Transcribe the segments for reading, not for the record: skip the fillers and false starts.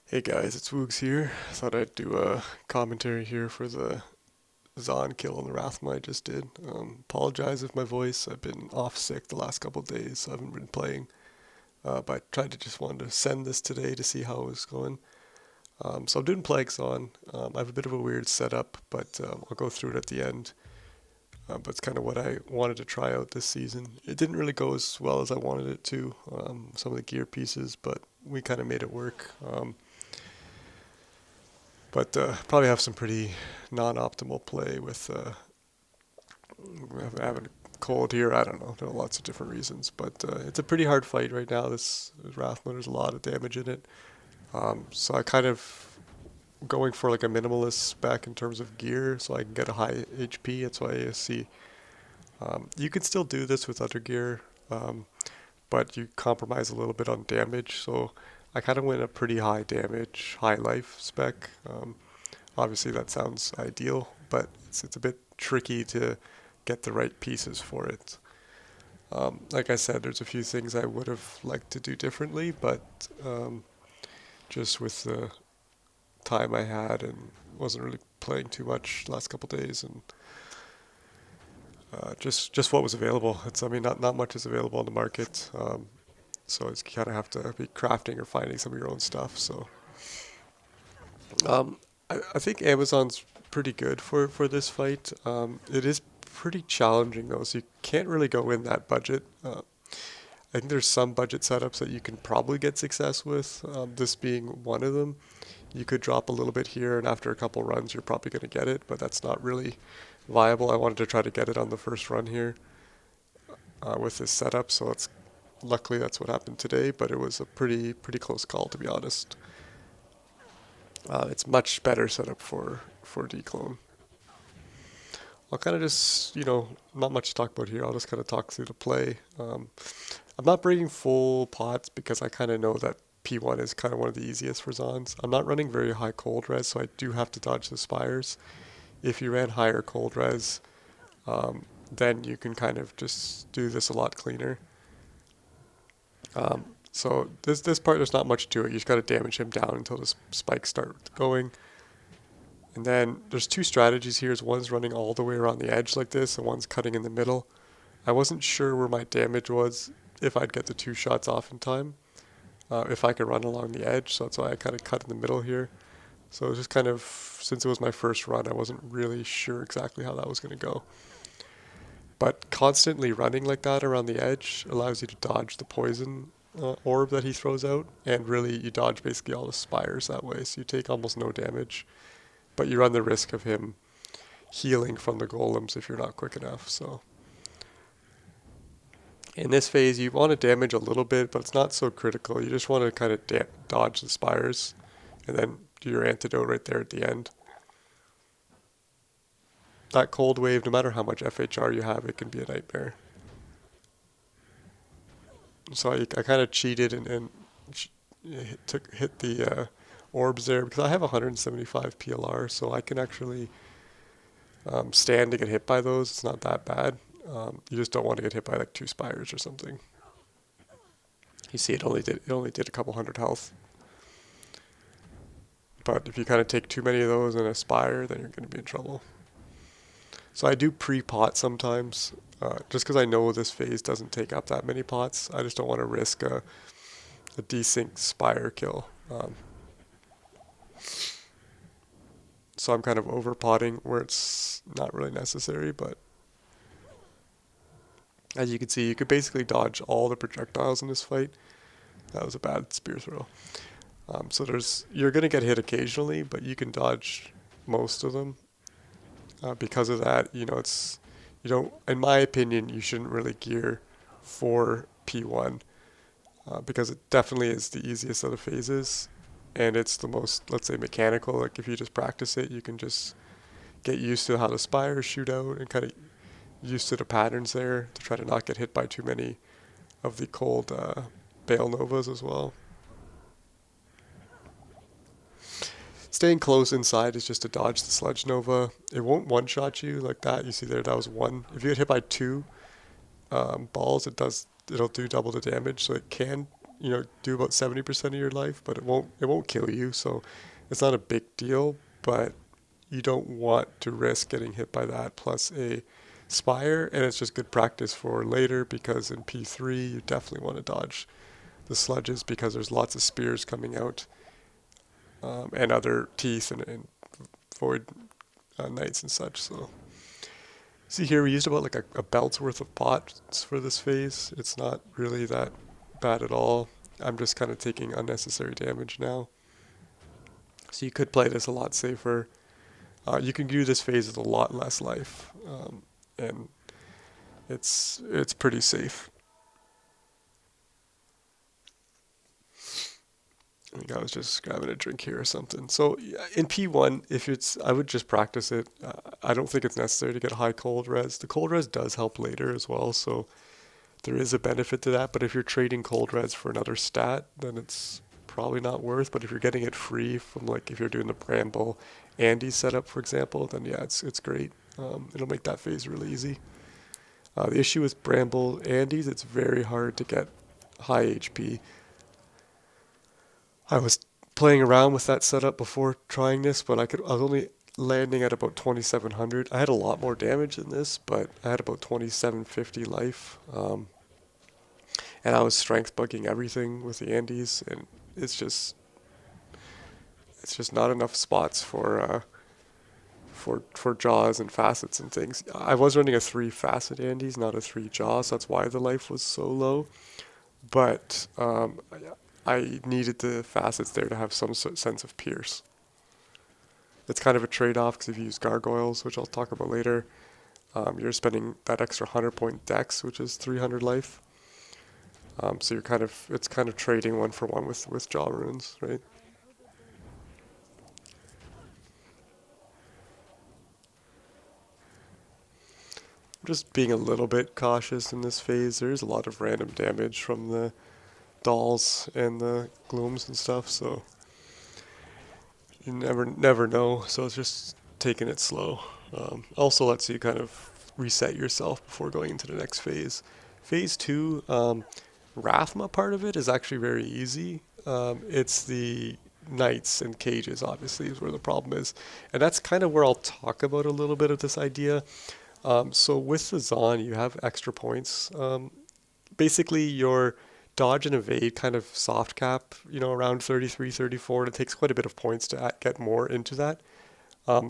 Hey guys, it's WooGs here. Thought I'd do a commentary here for the Zon kill on the Rathma I just did. Apologize if my voice, I've been off sick the last couple of days, so I haven't been playing. But I tried to just wanted to send this today to see how it was going. So I'm doing Plagues on. I have a bit of a weird setup, but I'll go through it at the end. But it's kind of what I wanted to try out this season. It didn't really go as well as I wanted it to, some of the gear pieces, but we kind of made it work. But probably have some pretty non-optimal play with having a cold here. I don't know. There are lots of different reasons, but it's a pretty hard fight right now. This Rathma, there's a lot of damage in it. So I kind of going for like a minimalist spec in terms of gear, so I can get a high HP. That's why I see. You can still do this with other gear, but you compromise a little bit on damage. So I kind of went a pretty high damage, high life spec. Obviously, that sounds ideal, but it's a bit tricky to get the right pieces for it. Like I said, there's a few things I would have liked to do differently, but just with the time I had and wasn't really playing too much the last couple days, and just what was available. I mean, not much is available on the market, so it's kind of have to be crafting or finding some of your own stuff. So Um, I think Amazon's pretty good for this fight. It is pretty challenging though, so you can't really go in that budget. I think there's some budget setups that you can probably get success with, this being one of them. You could drop a little bit here, and after a couple runs, you're probably going to get it, but that's not really viable. I wanted to try to get it on the first run here with this setup, so it's luckily that's what happened today, but it was a pretty close call to be honest. It's much better setup for declone. I'll kind of just, not much to talk about here. I'll just kind of talk through the play. I'm not bringing full pots because I kind of know that P1 is kind of one of the easiest for Zons. I'm not running very high cold res, so I do have to dodge the spires. If you ran higher cold res, then you can kind of just do this a lot cleaner. So this part, there's not much to it. You just got to damage him down until the spikes start going. And then there's two strategies here. One's running all the way around the edge like this, and one's cutting in the middle. I wasn't sure where my damage was, if I'd get the two shots off in time, if I could run along the edge, so that's why I kind of cut in the middle here. So it was just kind of, since it was my first run, I wasn't really sure exactly how that was going to go. But constantly running like that around the edge allows you to dodge the poison orb that he throws out, and really you dodge basically all the spires that way, so you take almost no damage, but you run the risk of him healing from the golems if you're not quick enough. So in this phase, you want to damage a little bit, but it's not so critical. You just want to kind of dodge the spires and then do your antidote right there at the end. That cold wave, no matter how much FHR you have, it can be a nightmare. So I kind of cheated and hit the orbs there because I have 175 PLR, so I can actually stand to get hit by those. It's not that bad. You just don't want to get hit by like two spires or something. You see, it only did a couple hundred health. But if you kind of take too many of those and a spire, then you're going to be in trouble. So I do pre-pot sometimes, just because I know this phase doesn't take up that many pots. I just don't want to risk a desync spire kill. So I'm kind of over potting where it's not really necessary, but as you can see, you could basically dodge all the projectiles in this fight. That was a bad spear throw. So you're going to get hit occasionally, but you can dodge most of them. Because of that, in my opinion, you shouldn't really gear for P1 because it definitely is the easiest of the phases, and it's the most, let's say, mechanical. Like if you just practice it, you can just get used to how the spires shoot out and kind of used to the patterns there to try to not get hit by too many of the cold Bale Novas as well. Staying close inside is just to dodge the Sludge Nova. It won't one-shot you like that. You see there, that was one. If you get hit by two balls, it'll do double the damage. So it can, do about 70% of your life, but it won't kill you, so it's not a big deal, but you don't want to risk getting hit by that plus a spire, and it's just good practice for later because in P3 you definitely want to dodge the sludges because there's lots of spears coming out, and other teeth and void knights and such. So see here, we used about like a belt's worth of pots for this phase. It's not really that bad at all. I'm just kind of taking unnecessary damage now. So you could play this a lot safer. You can do this phase with a lot less life, and it's pretty safe. I think I was just grabbing a drink here or something. So in P1, I would just practice it. I don't think it's necessary to get high cold res. The cold res does help later as well, so there is a benefit to that. But if you're trading cold res for another stat, then it's probably not worth. But if you're getting it free from, like, if you're doing the Bramble Andy setup, for example, then yeah, it's great. It'll make that phase really easy. The issue with Bramble Andes, it's very hard to get high HP. I was playing around with that setup before trying this, but I was only landing at about 2700. I had a lot more damage than this, but I had about 2750 life. And I was strength bugging everything with the Andes, and it's just not enough spots for jaws and facets and things. I was running a 3 facet Andes, not a 3 jaws. So that's why the life was so low. But I needed the facets there to have some sense of pierce. It's kind of a trade-off because if you use gargoyles, which I'll talk about later, you're spending that extra 100-point dex, which is 300 life. So it's kind of trading one for one with jaw runes, right? Just being a little bit cautious in this phase. There's a lot of random damage from the dolls and the glooms and stuff, so you never know. So it's just taking it slow. Also lets you kind of reset yourself before going into the next phase. Phase 2, Rathma part of it is actually very easy. It's the knights and cages, obviously, is where the problem is. And that's kind of where I'll talk about a little bit of this idea. So with the Zon, you have extra points. Basically, your dodge and evade kind of soft cap, around 33, 34, and it takes quite a bit of points to get more into that.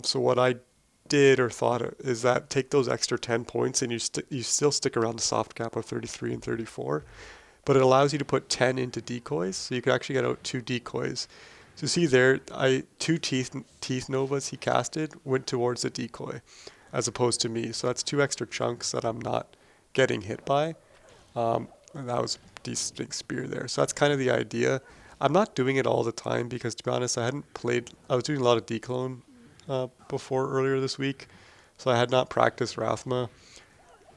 So what I did or thought is that take those extra 10 points and you still stick around the soft cap of 33 and 34, but it allows you to put 10 into decoys, so you can actually get out 2 decoys. So see there, two teeth novas he casted went towards the decoy, as opposed to me. So that's 2 extra chunks that I'm not getting hit by. And that was a decent big spear there. So that's kind of the idea. I'm not doing it all the time because, to be honest, I was doing a lot of declone before earlier this week, so I had not practiced Rathma,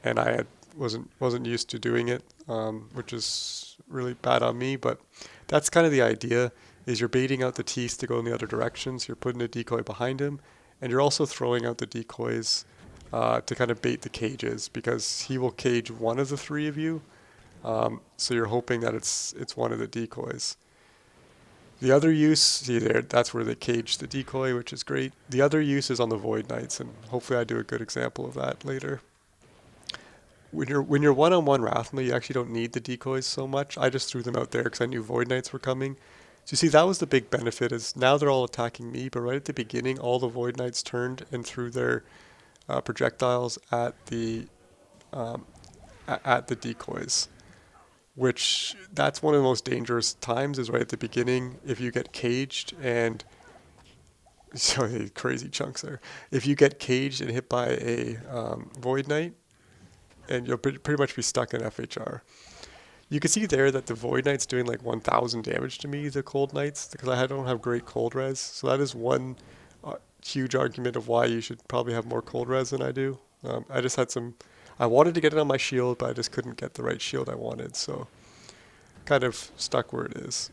and wasn't used to doing it, which is really bad on me. But that's kind of the idea: is you're baiting out the teeth to go in the other directions. You're putting a decoy behind him, and you're also throwing out the decoys to kind of bait the cages because he will cage one of the 3 of you. So you're hoping that it's one of the decoys. The other use, see there, that's where they cage the decoy, which is great. The other use is on the Void Knights, and hopefully I do a good example of that later. When you're one-on-one Rathma, you actually don't need the decoys so much. I just threw them out there because I knew Void Knights were coming. So you see, that was the big benefit, is now they're all attacking me, but right at the beginning, all the Void Knights turned and threw their projectiles at the decoys. Which, that's one of the most dangerous times, is right at the beginning. If you get caged and so crazy chunks there. If you get caged and hit by a Void Knight, and you'll pretty much be stuck in FHR. You can see there that the Void Knight's doing like 1,000 damage to me, the Cold Knights, because I don't have great cold res. So that is one huge argument of why you should probably have more cold res than I do. I just had I wanted to get it on my shield, but I just couldn't get the right shield I wanted, so kind of stuck where it is.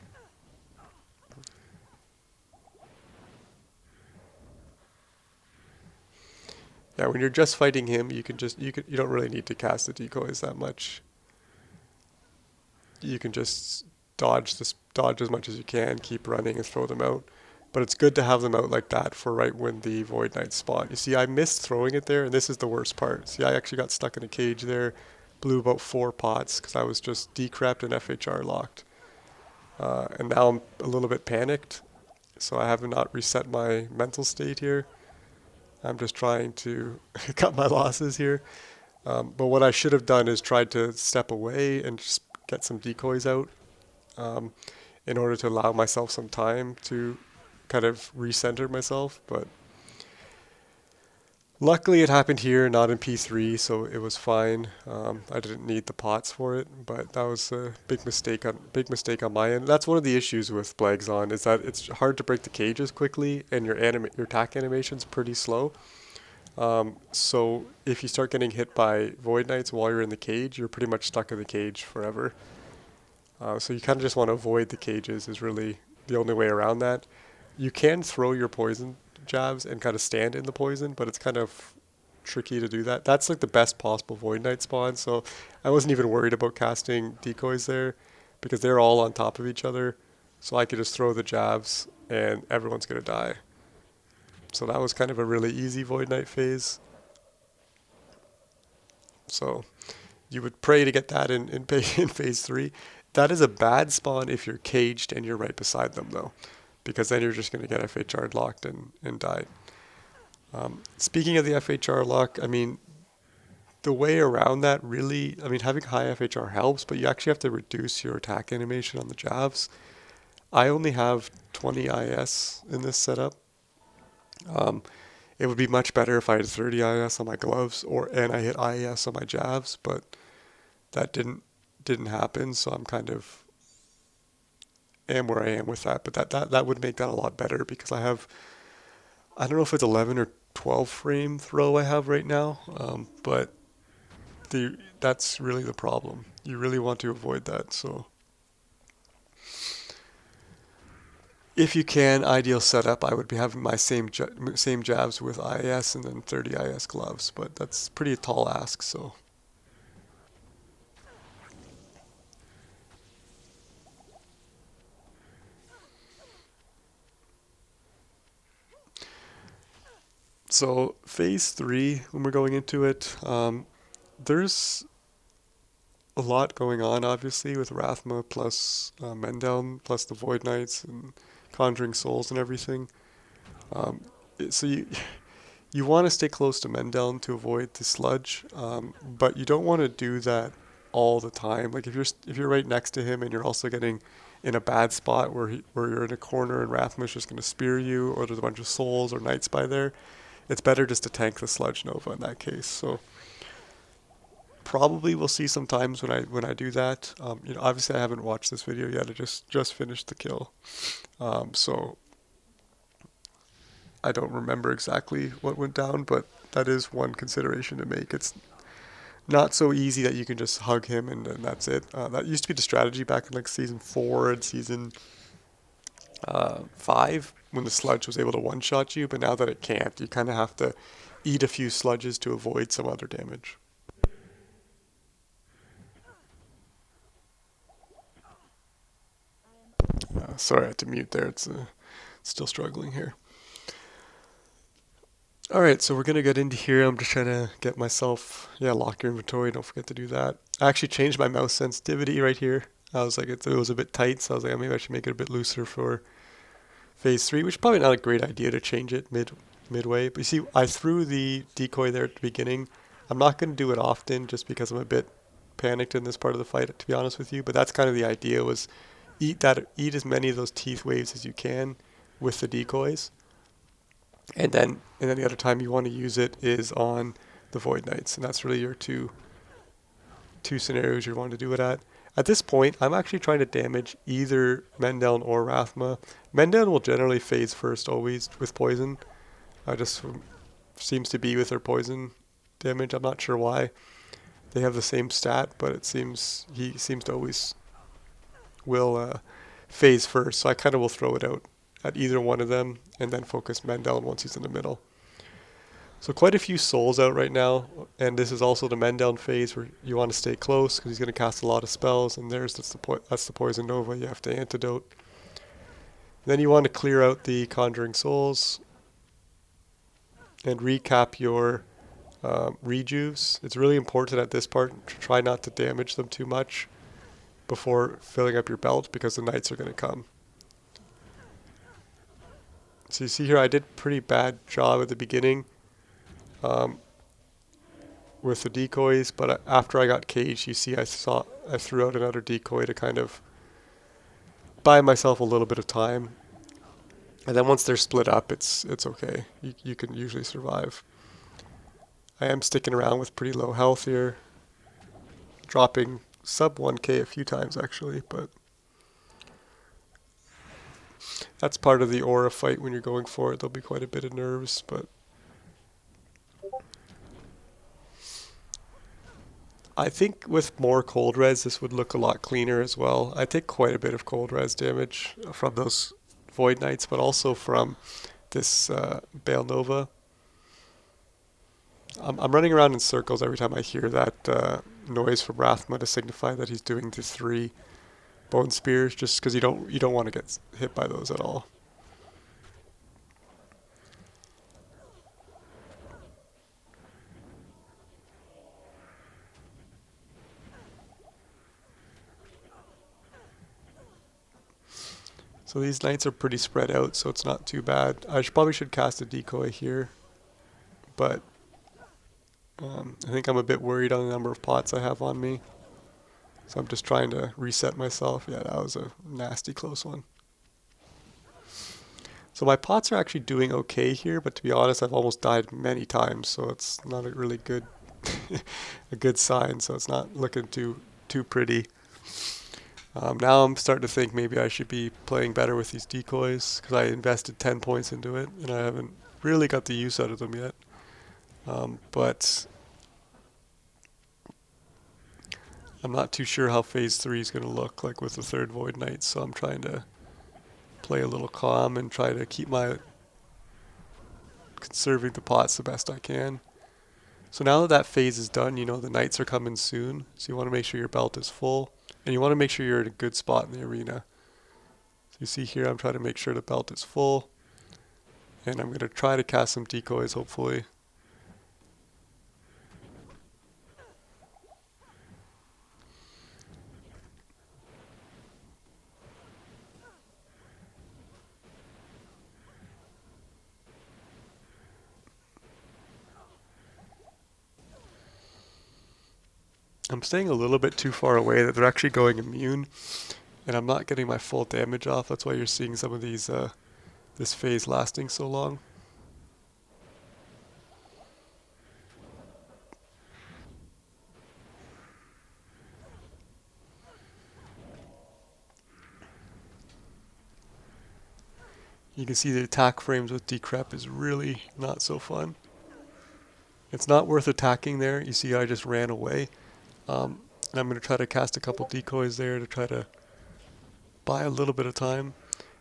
Yeah, when you're just fighting him, you don't really need to cast the decoys that much. You can just dodge as much as you can, keep running and throw them out. But it's good to have them out like that for right when the Void Knights spawn. You see, I missed throwing it there, and this is the worst part. See, I actually got stuck in a cage there, blew about 4 pots because I was just decrept and FHR locked. And now I'm a little bit panicked, so I have not reset my mental state here. I'm just trying to cut my losses here. But what I should have done is tried to step away and just get some decoys out um, in order to allow myself some time to kind of recenter myself. But luckily it happened here, not in P3, so it was fine. I didn't need the pots for it, but that was a big mistake on my end. That's one of the issues with Blagzon is that it's hard to break the cages quickly, and your attack animation's pretty slow. So if you start getting hit by Void Knights while you're in the cage, you're pretty much stuck in the cage forever. So you kind of just want to avoid the cages is really the only way around that. You can throw your poison jabs and kind of stand in the poison, but it's kind of tricky to do that. That's like the best possible Void Knight spawn, so I wasn't even worried about casting decoys there because they're all on top of each other. So I could just throw the jabs and everyone's going to die. So that was kind of a really easy Void Knight phase. So you would pray to get that in phase 3. That is a bad spawn if you're caged and you're right beside them, though, because then you're just going to get FHR locked and die. Speaking of the FHR lock, I mean, the way around that really, I mean, having high FHR helps, but you actually have to reduce your attack animation on the jabs. I only have 20 IS in this setup. It would be much better if I had 30 IS on my gloves and I hit IS on my jabs, but that didn't happen, so I'm kind of am where I am with that. But that would make that a lot better because I don't know if it's 11 or 12 frame throw I have right now, but that's really the problem. You really want to avoid that. So if you can, ideal setup, I would be having my same jabs with IS and then 30 IS gloves, but that's pretty tall ask. So phase 3, when we're going into it, there's a lot going on, obviously, with Rathma plus Mendeln plus the Void Knights and Conjuring Souls and everything. So you want to stay close to Mendeln to avoid the sludge, but you don't want to do that all the time. Like if you're right next to him and you're also getting in a bad spot where you're in a corner and Rathma's just going to spear you, or there's a bunch of souls or knights by there, it's better just to tank the sludge nova in that case. So probably we'll see some times when I do that. Obviously I haven't watched this video yet. I just finished the kill, so I don't remember exactly what went down, but that is one consideration to make. It's not so easy that you can just hug him and that's it. That used to be the strategy back in like season 4 and season 5 when the sludge was able to one-shot you, but now that it can't, you kind of have to eat a few sludges to avoid some other damage. Sorry, I had to mute there. It's still struggling here. Alright, so we're going to get into here. I'm just trying to get myself, lock your inventory. Don't forget to do that. I actually changed my mouse sensitivity right here. I was like, it was a bit tight, so I was like, maybe I should make it a bit looser for phase 3, which is probably not a great idea to change it midway. But you see, I threw the decoy there at the beginning. I'm not going to do it often just because I'm a bit panicked in this part of the fight, to be honest with you. But that's kind of the idea, was eat as many of those teeth waves as you can with the decoys. And then the other time you want to use it is on the Void Knights, and that's really your two scenarios you want to do it at. At this point, I'm actually trying to damage either Mendeln or Rathma. Mendeln will generally phase first always with poison. Just seems to be with their poison damage. I'm not sure why. They have the same stat, but he seems to always will phase first. So I kind of will throw it out at either one of them and then focus Mendeln once he's in the middle. So quite a few souls out right now, and this is also the men down phase where you want to stay close because he's going to cast a lot of spells, and that's the poison nova. You have to antidote. Then you want to clear out the conjuring souls and recap your rejuves. It's really important at this part to try not to damage them too much before filling up your belt because the knights are going to come. So you see here I did pretty bad job at the beginning um, with the decoys, but after I got caged, you see I threw out another decoy to kind of buy myself a little bit of time. And then once they're split up, it's okay. You can usually survive. I am sticking around with pretty low health here, dropping sub 1k a few times actually, but that's part of the aura fight when you're going for it. There'll be quite a bit of nerves, but I think with more cold res this would look a lot cleaner as well. I take quite a bit of cold res damage from those Void Knights, but also from this Bale Nova. I'm running around in circles every time I hear that noise from Rathma to signify that he's doing the 3 bone spears, just because you don't want to get hit by those at all. So these knights are pretty spread out, so it's not too bad. Probably should cast a decoy here, but I think I'm a bit worried on the number of pots I have on me. So I'm just trying to reset myself. Yeah, that was a nasty close one. So my pots are actually doing okay here, but to be honest, I've almost died many times, so it's not a really good a good sign. So it's not looking too pretty. Now I'm starting to think maybe I should be playing better with these decoys because I invested 10 points into it and I haven't really got the use out of them yet. But I'm not too sure how phase 3 is going to look like with the 3rd Void Knight, so I'm trying to play a little calm and try to keep my conserving the pots the best I can. So now that phase is done, you know the knights are coming soon, so you want to make sure your belt is full, and you want to make sure you're in a good spot in the arena. So you see here I'm trying to make sure the belt is full, and I'm going to try to cast some decoys hopefully. I'm staying a little bit too far away that they're actually going immune, and I'm not getting my full damage off. That's why you're seeing some of these this phase lasting so long. You can see the attack frames with decrep is really not so fun. It's not worth attacking there. You see I just ran away. And I'm going to try to cast a couple decoys there to try to buy a little bit of time.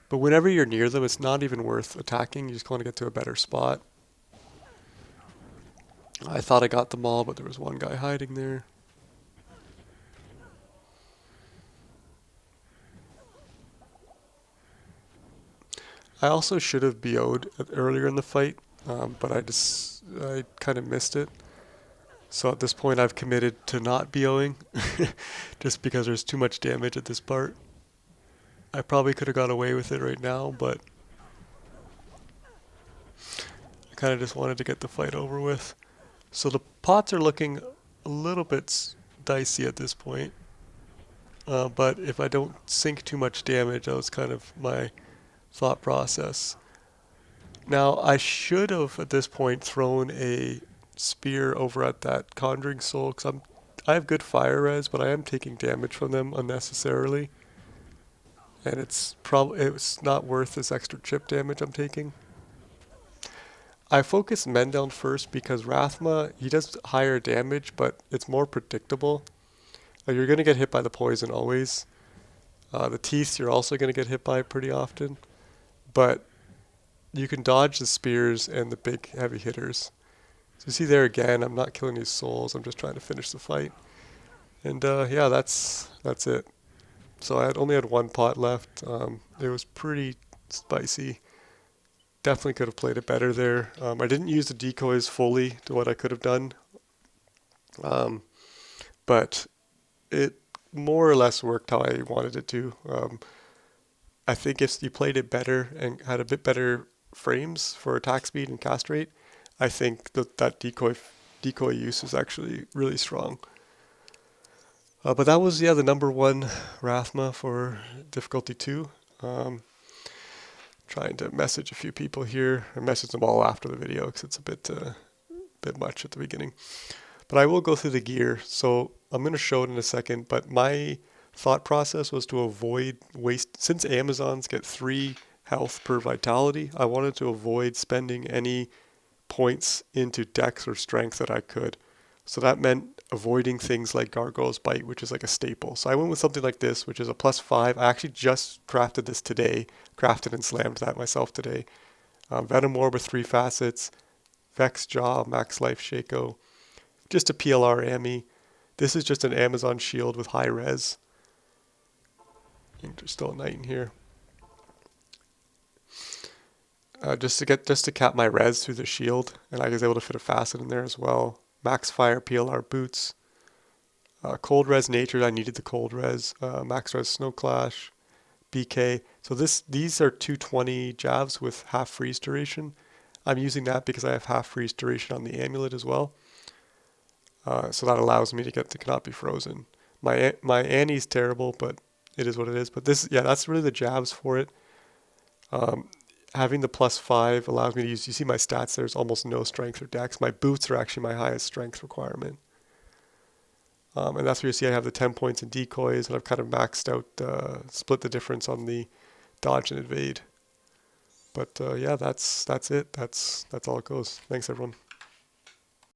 But whenever you're near them, it's not even worth attacking. You just want to get to a better spot. I thought I got them all, but there was one guy hiding there. I also should have BO'd earlier in the fight, but I kind of missed it. So at this point I've committed to not BOing, just because there's too much damage at this part. I probably could have got away with it right now, but I kind of just wanted to get the fight over with. So the pots are looking a little bit dicey at this point. But if I don't sink too much damage, that was kind of my thought process. Now I should have at this point thrown a spear over at that Conjuring Soul because I have good fire res, but I am taking damage from them unnecessarily, and it's not worth this extra chip damage I'm taking. I focus men down first because Rathma, he does higher damage, but it's more predictable. Like you're going to get hit by the poison always. The teeth you're also going to get hit by pretty often, but you can dodge the spears and the big heavy hitters. So you see there again, I'm not killing these souls. I'm just trying to finish the fight. And yeah, that's it. So I had only had one pot left. It was pretty spicy. Definitely could have played it better there. I didn't use the decoys fully to what I could have done, um, but it more or less worked how I wanted it to. I think if you played it better and had a bit better frames for attack speed and cast rate, I think that decoy use is actually really strong. But that was, yeah, the number one Rathma for difficulty 2. Um, Trying to message a few people here. I messaged them all after the video because it's a bit much at the beginning. But I will go through the gear. So I'm going to show it in a second, but my thought process was to avoid waste. Since Amazons get 3 health per vitality, I wanted to avoid spending any points into dex or strength that I could. So that meant avoiding things like Gargoyle's Bite, which is like a staple. So I went with something like this, which is a +5. I actually just crafted this today, crafted and slammed that myself today. Venom Orb with 3 facets, Vex Jaw, Max Life Shaco, just a PLR Ami. This is just an Amazon shield with high res. There's still a knight in here. Just to cap my res through the shield, and I was able to fit a facet in there as well. Max Fire PLR boots. Cold res nature, I needed the cold res. Max res snow clash. BK. So these are 220 jabs with half freeze duration. I'm using that because I have half freeze duration on the amulet as well. So that allows me to get to cannot be frozen. My Annie's terrible, but it is what it is. But this, yeah, that's really the jabs for it. Having the +5 allows me to use, you see my stats, there's almost no strength or dex. My boots are actually my highest strength requirement. And that's where you see I have the 10 points in decoys, and I've kind of maxed out, split the difference on the dodge and evade. But yeah, that's it. That's all it goes. Thanks everyone.